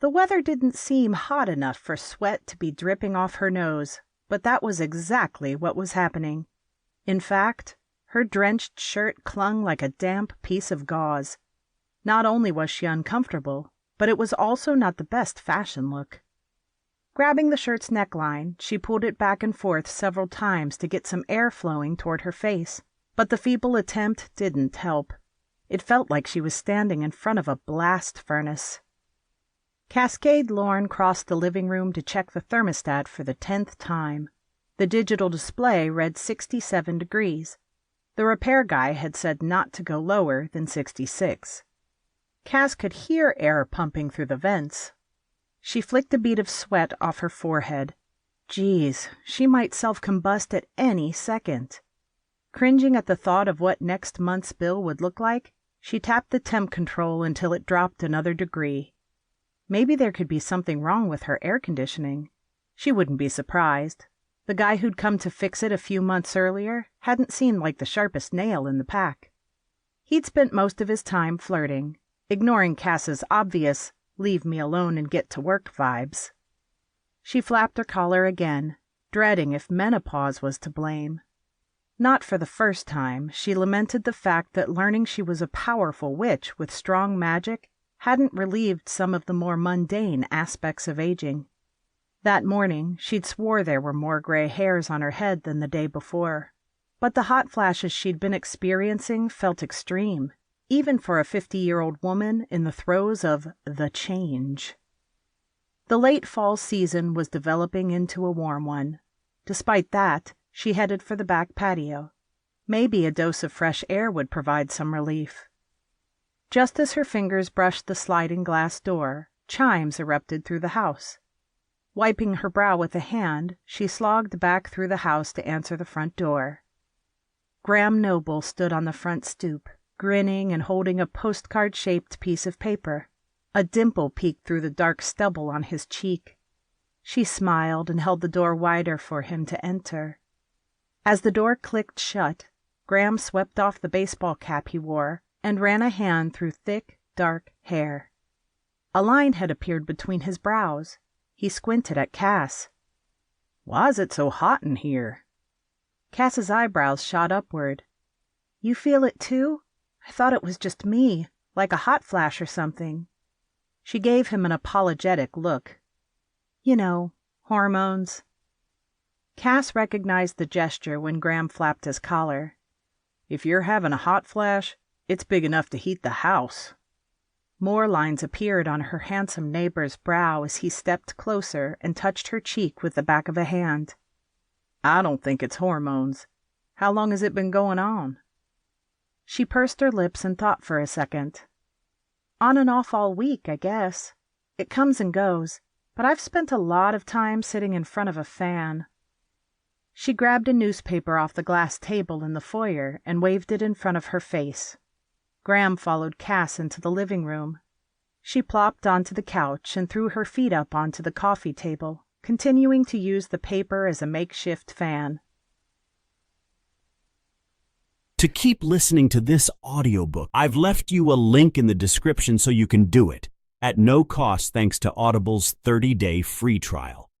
The weather didn't seem hot enough for sweat to be dripping off her nose, but that was exactly what was happening. In fact, her drenched shirt clung like a damp piece of gauze. Not only was she uncomfortable, but it was also not the best fashion look. Grabbing the shirt's neckline, she pulled it back and forth several times to get some air flowing toward her face, but the feeble attempt didn't help. It felt like she was standing in front of a blast furnace. Cascade Lorne crossed the living room to check the thermostat for the 10th time. The digital display read 67 degrees. The repair guy had said not to go lower than 66. Cass could hear air pumping through the vents. She flicked a bead of sweat off her forehead. Geez, she might self-combust at any second. Cringing at the thought of what next month's bill would look like, she tapped the temp control until it dropped another degree. Maybe there could be something wrong with her air conditioning. She wouldn't be surprised. The guy who'd come to fix it a few months earlier hadn't seemed like the sharpest nail in the pack. He'd spent most of his time flirting, ignoring Cass's obvious leave-me-alone-and-get-to-work vibes. She flapped her collar again, dreading if menopause was to blame. Not for the first time, she lamented the fact that learning she was a powerful witch with strong magic hadn't relieved some of the more mundane aspects of aging. That morning, she'd swore there were more gray hairs on her head than the day before. But the hot flashes she'd been experiencing felt extreme, even for a 50-year-old woman in the throes of the change. The late fall season was developing into a warm one. Despite that, she headed for the back patio. Maybe a dose of fresh air would provide some relief. Just as her fingers brushed the sliding glass door, chimes erupted through the house. Wiping her brow with a hand, she slogged back through the house to answer the front door. Graham Noble stood on the front stoop, grinning and holding a postcard-shaped piece of paper. A dimple peeked through the dark stubble on his cheek. She smiled and held the door wider for him to enter. As the door clicked shut, Graham swept off the baseball cap he wore and ran a hand through thick, dark hair. A line had appeared between his brows. He squinted at Cass. "Why is it so hot in here?" Cass's eyebrows shot upward. "You feel it too? I thought it was just me, like a hot flash or something." She gave him an apologetic look. "You know, hormones." Cass recognized the gesture when Graham flapped his collar. "If you're having a hot flash, it's big enough to heat the house." More lines appeared on her handsome neighbor's brow as he stepped closer and touched her cheek with the back of a hand. "I don't think it's hormones. How long has it been going on?" She pursed her lips and thought for a second. "On and off all week, I guess. It comes and goes, but I've spent a lot of time sitting in front of a fan." She grabbed a newspaper off the glass table in the foyer and waved it in front of her face. Graham followed Cass into the living room. She plopped onto the couch and threw her feet up onto the coffee table, continuing to use the paper as a makeshift fan. To keep listening to this audiobook, I've left you a link in the description so you can do it, at no cost thanks to Audible's 30-day free trial.